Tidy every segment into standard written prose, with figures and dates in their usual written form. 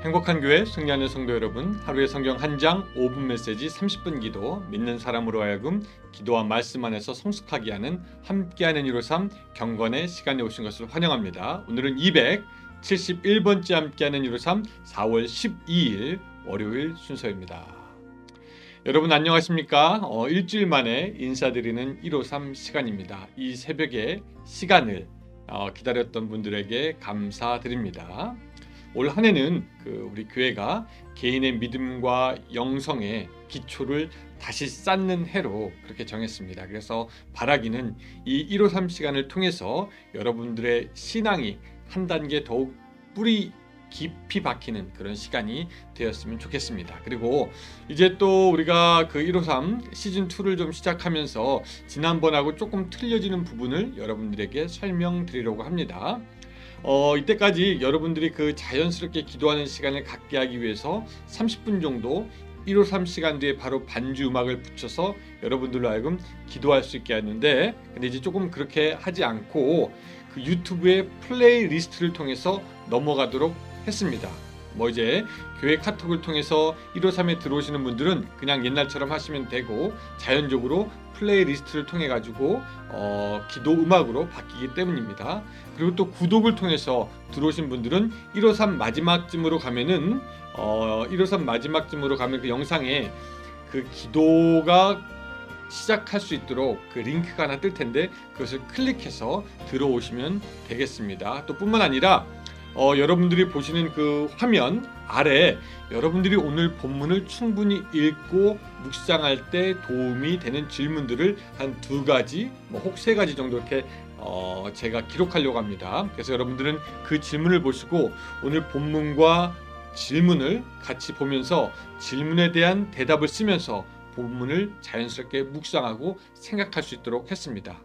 행복한 교회 승리하는 성도 여러분, 하루의 성경 한 장 5분 메시지 30분 기도, 믿는 사람으로 하여금 기도와 말씀 안에서 성숙하게 하는 함께하는 153 경건의 시간에 오신 것을 환영합니다. 오늘은 271번째 함께하는 153 4월 12일 월요일 순서입니다. 여러분 안녕하십니까? 일주일 만에 인사드리는 153 시간입니다. 이 새벽에 시간을 기다렸던 분들에게 감사드립니다. 올 한 해는 우리 교회가 개인의 믿음과 영성의 기초를 다시 쌓는 해로 그렇게 정했습니다. 그래서 바라기는 이 153 시간을 통해서 여러분들의 신앙이 한 단계 더욱 뿌리 깊이 박히는 그런 시간이 되었으면 좋겠습니다. 그리고 이제 또 우리가 153 시즌2를 좀 시작하면서 지난번하고 조금 틀려지는 부분을 여러분들에게 설명드리려고 합니다. 이때까지 여러분들이 자연스럽게 기도하는 시간을 갖게 하기 위해서 30분 정도 153 시간 뒤에 바로 반주 음악을 붙여서 여러분들로 하여금 기도할 수 있게 했는데, 근데 이제 조금 그렇게 하지 않고 유튜브의 플레이리스트를 통해서 넘어가도록 했습니다. 이제 교회 카톡을 통해서 153에 들어오시는 분들은 그냥 옛날처럼 하시면 되고, 자연적으로 플레이리스트를 통해 가지고 기도 음악으로 바뀌기 때문입니다. 그리고 또 구독을 통해서 들어오신 분들은 153 마지막쯤으로 가면은 153 마지막쯤으로 가면 그 영상에 기도가 시작할 수 있도록 링크가 하나 뜰 텐데, 그것을 클릭해서 들어오시면 되겠습니다. 또 뿐만 아니라 여러분들이 보시는 화면 아래 여러분들이 오늘 본문을 충분히 읽고 묵상할 때 도움이 되는 질문들을 한 2가지, 혹 3가지 정도 이렇게 제가 기록하려고 합니다. 그래서 여러분들은 그 질문을 보시고 오늘 본문과 질문을 같이 보면서 질문에 대한 대답을 쓰면서 본문을 자연스럽게 묵상하고 생각할 수 있도록 했습니다.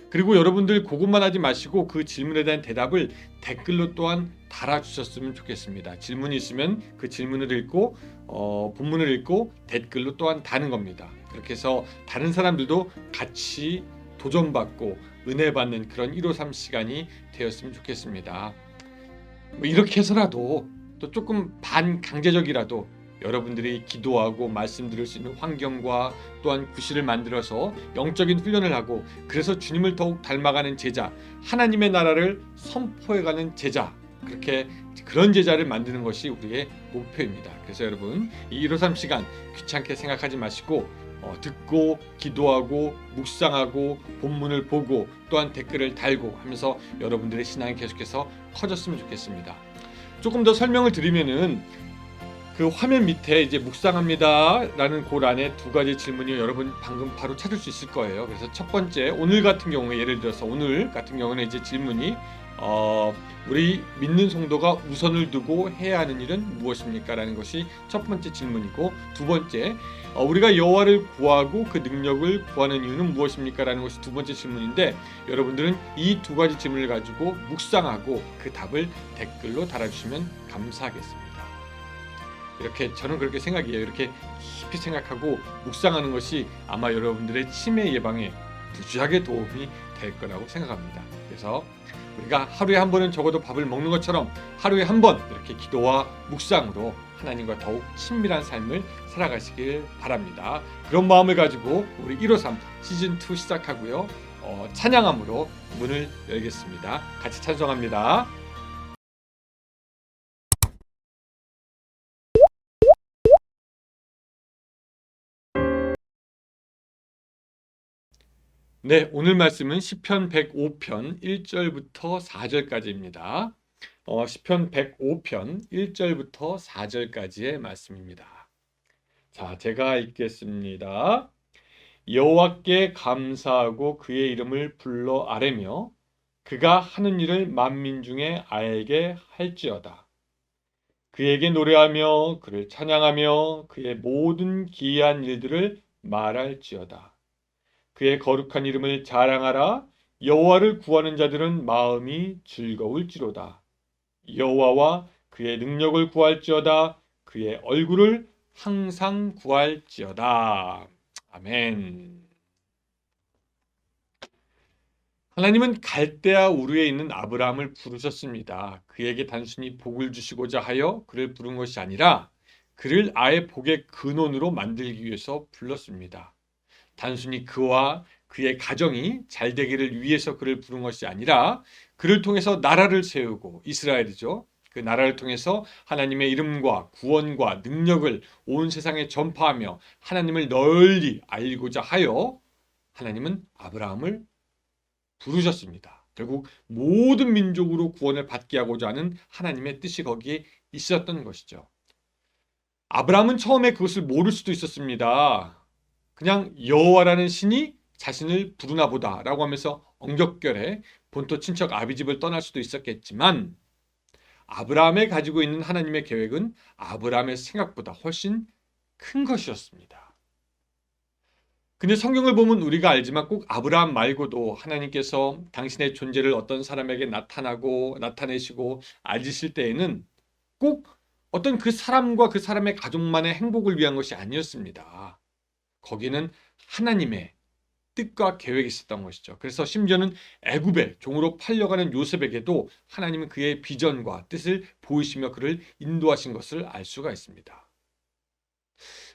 그리고 여러분들 그것만 하지 마시고 그 질문에 대한 대답을 댓글로 또한 달아주셨으면 좋겠습니다. 질문이 있으면 그 질문을 읽고 본문을 읽고 댓글로 또한 다는 겁니다. 그렇게 해서 다른 사람들도 같이 도전받고 은혜 받는 그런 153 시간이 되었으면 좋겠습니다. 이렇게 해서라도 또 조금 반강제적이라도 여러분들이 기도하고 말씀 들을 수 있는 환경과 또한 구실을 만들어서 영적인 훈련을 하고, 그래서 주님을 더욱 닮아가는 제자, 하나님의 나라를 선포해가는 제자, 그런 제자를 만드는 것이 우리의 목표입니다. 그래서 여러분 이 153 시간 귀찮게 생각하지 마시고 듣고 기도하고 묵상하고 본문을 보고 또한 댓글을 달고 하면서 여러분들의 신앙이 계속해서 커졌으면 좋겠습니다. 조금 더 설명을 드리면은 화면 밑에 이제 묵상합니다 라는 골 안에 2가지 질문이 여러분 방금 바로 찾을 수 있을 거예요. 그래서 첫 번째, 오늘 같은 경우에 예를 들어서 오늘 같은 경우는 이제 질문이 우리 믿는 성도가 우선을 두고 해야 하는 일은 무엇입니까? 라는 것이 첫 번째 질문이고, 2번째, 우리가 여호와를 구하고 그 능력을 구하는 이유는 무엇입니까? 라는 것이 2번째 질문인데, 여러분들은 이 2가지 질문을 가지고 묵상하고 그 답을 댓글로 달아주시면 감사하겠습니다. 이렇게 저는 그렇게 생각해요. 이렇게 깊이 생각하고 묵상하는 것이 아마 여러분들의 치매 예방에 부지하게 도움이 될 거라고 생각합니다. 그래서 우리가 하루에 한 번은 적어도 밥을 먹는 것처럼 하루에 한 번 이렇게 기도와 묵상으로 하나님과 더욱 친밀한 삶을 살아가시길 바랍니다. 그런 마음을 가지고 우리 153 시즌2 시작하고요. 찬양함으로 문을 열겠습니다. 같이 찬송합니다. 네, 오늘 말씀은 시편 105편 1절부터 4절까지입니다. 시편 105편 1절부터 4절까지의 말씀입니다. 자, 제가 읽겠습니다. 여호와께 감사하고 그의 이름을 불러 아뢰며 그가 하는 일을 만민 중에 알게 할지어다. 그에게 노래하며 그를 찬양하며 그의 모든 기이한 일들을 말할지어다. 그의 거룩한 이름을 자랑하라. 여호와를 구하는 자들은 마음이 즐거울지로다. 여호와와 그의 능력을 구할지어다. 그의 얼굴을 항상 구할지어다. 아멘. 하나님은 갈대아 우르에 있는 아브라함을 부르셨습니다. 그에게 단순히 복을 주시고자 하여 그를 부른 것이 아니라 그를 아예 복의 근원으로 만들기 위해서 불렀습니다. 단순히 그와 그의 가정이 잘 되기를 위해서 그를 부른 것이 아니라 그를 통해서 나라를 세우고, 이스라엘이죠. 그 나라를 통해서 하나님의 이름과 구원과 능력을 온 세상에 전파하며 하나님을 널리 알리고자 하여 하나님은 아브라함을 부르셨습니다. 결국 모든 민족으로 구원을 받게 하고자 하는 하나님의 뜻이 거기에 있었던 것이죠. 아브라함은 처음에 그것을 모를 수도 있었습니다. 그냥 여호와라는 신이 자신을 부르나 보다라고 하면서 엉겹결에 본토 친척 아비집을 떠날 수도 있었겠지만, 아브라함이 가지고 있는 하나님의 계획은 아브라함의 생각보다 훨씬 큰 것이었습니다. 근데 성경을 보면 우리가 알지만 꼭 아브라함 말고도 하나님께서 당신의 존재를 어떤 사람에게 나타내시고 알리실 때에는 꼭 어떤 그 사람과 그 사람의 가족만의 행복을 위한 것이 아니었습니다. 거기는 하나님의 뜻과 계획이 있었던 것이죠. 그래서 심지어는 애굽의 종으로 팔려가는 요셉에게도 하나님은 그의 비전과 뜻을 보이시며 그를 인도하신 것을 알 수가 있습니다.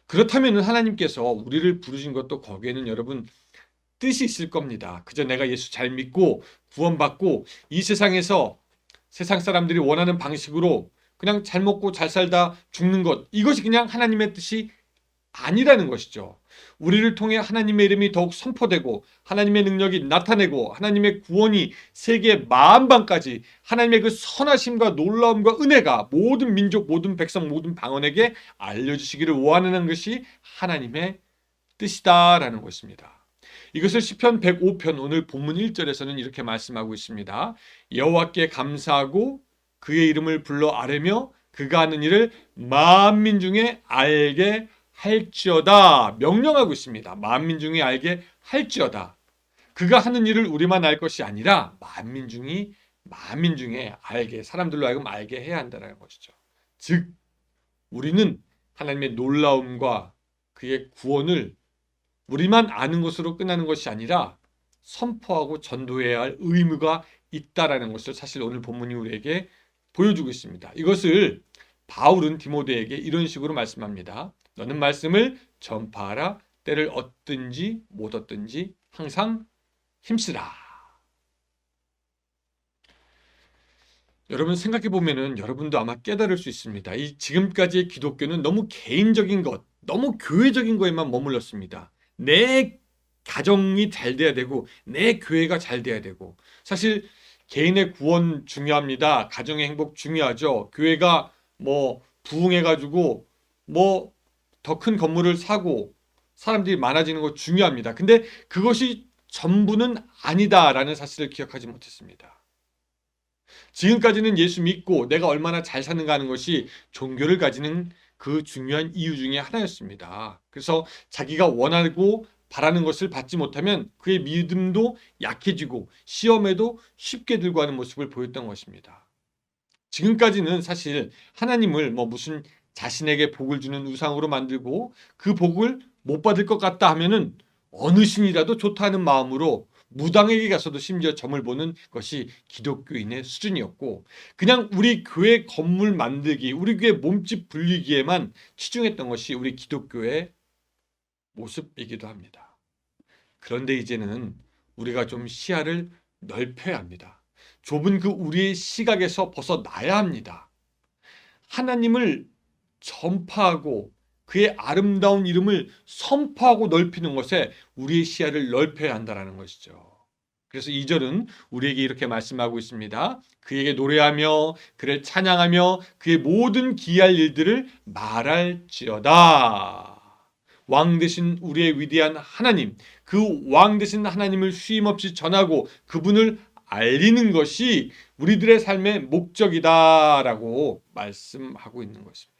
그렇다면 하나님께서 우리를 부르신 것도 거기에는 여러분 뜻이 있을 겁니다. 그저 내가 예수 잘 믿고 구원받고 이 세상에서 세상 사람들이 원하는 방식으로 그냥 잘 먹고 잘 살다 죽는 것, 이것이 그냥 하나님의 뜻이 아니라는 것이죠. 우리를 통해 하나님의 이름이 더욱 선포되고 하나님의 능력이 나타내고 하나님의 구원이 세계 만방까지 하나님의 그 선하심과 놀라움과 은혜가 모든 민족, 모든 백성, 모든 방언에게 알려주시기를 원하는 것이 하나님의 뜻이다라는 것입니다. 이것을 시편 105편 오늘 본문 1절에서는 이렇게 말씀하고 있습니다. 여호와께 감사하고 그의 이름을 불러 아뢰며 그가 하는 일을 만민 중에 알게 할지어다 명령하고 있습니다. 만민 중에 알게 할지어다. 그가 하는 일을 우리만 알 것이 아니라 만민 중에 알게, 사람들로 하여금 알게 해야 한다는 것이죠. 즉 우리는 하나님의 놀라움과 그의 구원을 우리만 아는 것으로 끝나는 것이 아니라 선포하고 전도해야 할 의무가 있다라는 것을 사실 오늘 본문이 우리에게 보여주고 있습니다. 이것을 바울은 디모데에게 이런 식으로 말씀합니다. 너는 말씀을 전파하라. 때를 얻든지 못 얻든지 항상 힘쓰라. 여러분 생각해 보면은 여러분도 아마 깨달을 수 있습니다. 이 지금까지의 기독교는 너무 개인적인 것, 너무 교회적인 거에만 머물렀습니다. 내 가정이 잘 돼야 되고 내 교회가 잘 돼야 되고, 사실 개인의 구원 중요합니다. 가정의 행복 중요하죠. 교회가 부흥해가지고 더 큰 건물을 사고 사람들이 많아지는 거 중요합니다. 근데 그것이 전부는 아니다라는 사실을 기억하지 못했습니다. 지금까지는 예수 믿고 내가 얼마나 잘 사는가 하는 것이 종교를 가지는 그 중요한 이유 중에 하나였습니다. 그래서 자기가 원하고 바라는 것을 받지 못하면 그의 믿음도 약해지고 시험에도 쉽게 들고 가는 모습을 보였던 것입니다. 지금까지는 사실 하나님을 무슨 자신에게 복을 주는 우상으로 만들고 그 복을 못 받을 것 같다 하면은 어느 신이라도 좋다는 마음으로 무당에게 가서도 심지어 점을 보는 것이 기독교인의 수준이었고, 그냥 우리 교회 건물 만들기, 우리 교회 몸집 불리기에만 치중했던 것이 우리 기독교의 모습이기도 합니다. 그런데 이제는 우리가 좀 시야를 넓혀야 합니다. 좁은 그 우리의 시각에서 벗어나야 합니다. 하나님을 전파하고 그의 아름다운 이름을 선포하고 넓히는 것에 우리의 시야를 넓혀야 한다는 것이죠. 그래서 2절은 우리에게 이렇게 말씀하고 있습니다. 그에게 노래하며 그를 찬양하며 그의 모든 기이할 일들을 말할지어다. 왕 되신 우리의 위대한 하나님, 그 왕 되신 하나님을 쉼없이 전하고 그분을 알리는 것이 우리들의 삶의 목적이다라고 말씀하고 있는 것입니다.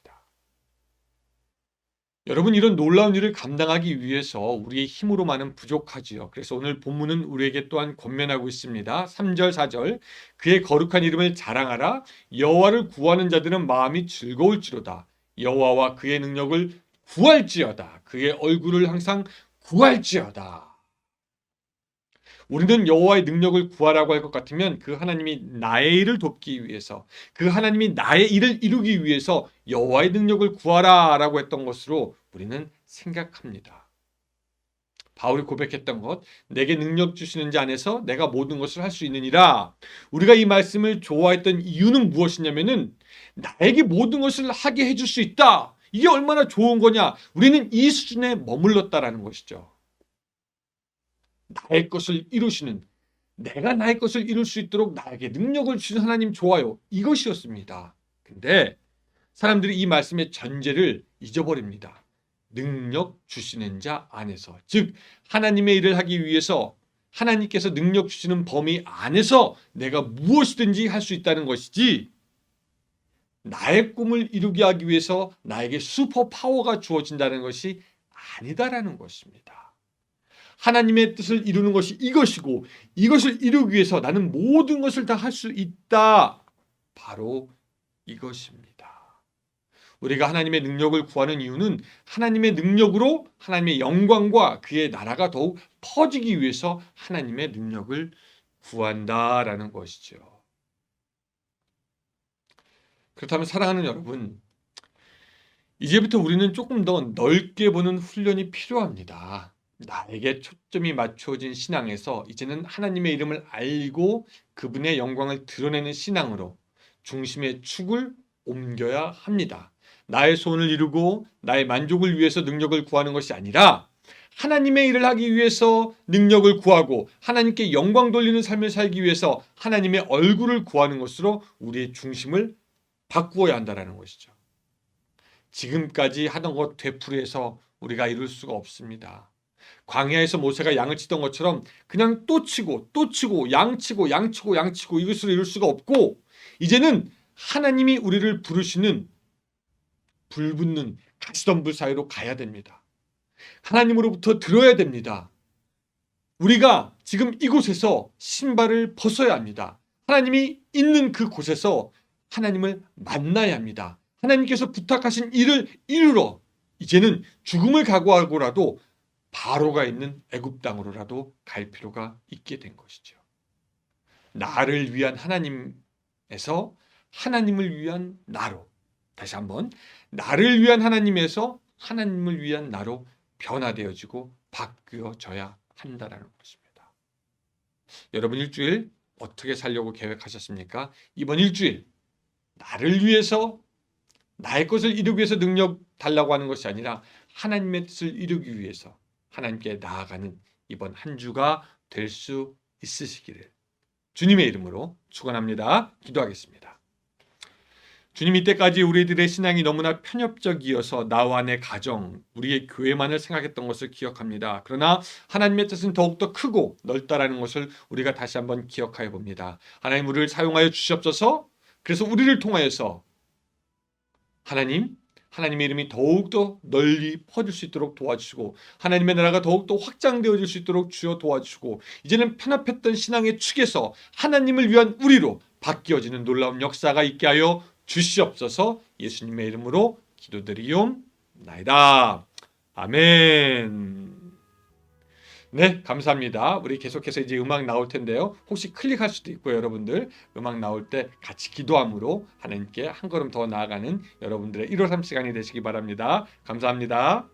여러분, 이런 놀라운 일을 감당하기 위해서 우리의 힘으로만은 부족하지요. 그래서 오늘 본문은 우리에게 또한 권면하고 있습니다. 3절, 4절. 그의 거룩한 이름을 자랑하라. 여호와를 구하는 자들은 마음이 즐거울지로다. 여호와와 그의 능력을 구할지어다. 그의 얼굴을 항상 구할지어다. 우리는 여호와의 능력을 구하라고 할 것 같으면 그 하나님이 나의 일을 돕기 위해서, 그 하나님이 나의 일을 이루기 위해서 여호와의 능력을 구하라라고 했던 것으로 우리는 생각합니다. 바울이 고백했던 것, 내게 능력 주시는 자 안에서 내가 모든 것을 할 수 있느니라. 우리가 이 말씀을 좋아했던 이유는 무엇이냐면은 나에게 모든 것을 하게 해줄 수 있다. 이게 얼마나 좋은 거냐. 우리는 이 수준에 머물렀다라는 것이죠. 나의 것을 이루시는, 내가 나의 것을 이룰 수 있도록 나에게 능력을 주신 하나님 좋아요. 이것이었습니다. 근데 사람들이 이 말씀의 전제를 잊어버립니다. 능력 주시는 자 안에서, 즉 하나님의 일을 하기 위해서 하나님께서 능력 주시는 범위 안에서 내가 무엇이든지 할 수 있다는 것이지, 나의 꿈을 이루게 하기 위해서 나에게 슈퍼 파워가 주어진다는 것이 아니다라는 것입니다. 하나님의 뜻을 이루는 것이 이것이고, 이것을 이루기 위해서 나는 모든 것을 다 할 수 있다. 바로 이것입니다. 우리가 하나님의 능력을 구하는 이유는 하나님의 능력으로 하나님의 영광과 그의 나라가 더욱 퍼지기 위해서 하나님의 능력을 구한다라는 것이죠. 그렇다면 사랑하는 여러분, 이제부터 우리는 조금 더 넓게 보는 훈련이 필요합니다. 나에게 초점이 맞춰진 신앙에서 이제는 하나님의 이름을 알고 그분의 영광을 드러내는 신앙으로 중심의 축을 옮겨야 합니다. 나의 소원을 이루고 나의 만족을 위해서 능력을 구하는 것이 아니라 하나님의 일을 하기 위해서 능력을 구하고 하나님께 영광 돌리는 삶을 살기 위해서 하나님의 얼굴을 구하는 것으로 우리의 중심을 바꾸어야 한다는 것이죠. 지금까지 하던 것 되풀이해서 우리가 이룰 수가 없습니다. 광야에서 모세가 양을 치던 것처럼 그냥 또 치고 또 치고 양치고 양치고 양치고 이것으로 이룰 수가 없고, 이제는 하나님이 우리를 부르시는 불붙는 가시덤불 사이로 가야 됩니다. 하나님으로부터 들어야 됩니다. 우리가 지금 이곳에서 신발을 벗어야 합니다. 하나님이 있는 그 곳에서 하나님을 만나야 합니다. 하나님께서 부탁하신 일을 이루러 이제는 죽음을 각오하고라도 바로가 있는 애굽 땅으로라도 갈 필요가 있게 된 것이죠. 나를 위한 하나님에서 하나님을 위한 나로, 다시 한번, 나를 위한 하나님에서 하나님을 위한 나로 변화되어지고 바뀌어져야 한다는 것입니다. 여러분 일주일 어떻게 살려고 계획하셨습니까? 이번 일주일 나를 위해서, 나의 것을 이루기 위해서 능력 달라고 하는 것이 아니라 하나님의 뜻을 이루기 위해서 하나님께 나아가는 이번 한 주가 될 수 있으시기를 주님의 이름으로 축원합니다. 기도하겠습니다. 주님, 이때까지 우리들의 신앙이 너무나 편협적이어서 나와 내 가정, 우리의 교회만을 생각했던 것을 기억합니다. 그러나 하나님의 뜻은 더욱더 크고 넓다라는 것을 우리가 다시 한번 기억하여 봅니다. 하나님, 우리를 사용하여 주시옵소서. 그래서 우리를 통하여서 하나님의 이름이 더욱더 널리 퍼질 수 있도록 도와주시고 하나님의 나라가 더욱더 확장되어질 수 있도록 주여 도와주시고, 이제는 편협했던 신앙의 축에서 하나님을 위한 우리로 바뀌어지는 놀라운 역사가 있게 하여 주시옵소서. 예수님의 이름으로 기도드리옵나이다. 아멘. 네, 감사합니다. 우리 계속해서 이제 음악 나올 텐데요. 혹시 클릭할 수도 있고요. 여러분들 음악 나올 때 같이 기도함으로 하나님께 한 걸음 더 나아가는 여러분들의 1호 3 시간이 되시기 바랍니다. 감사합니다.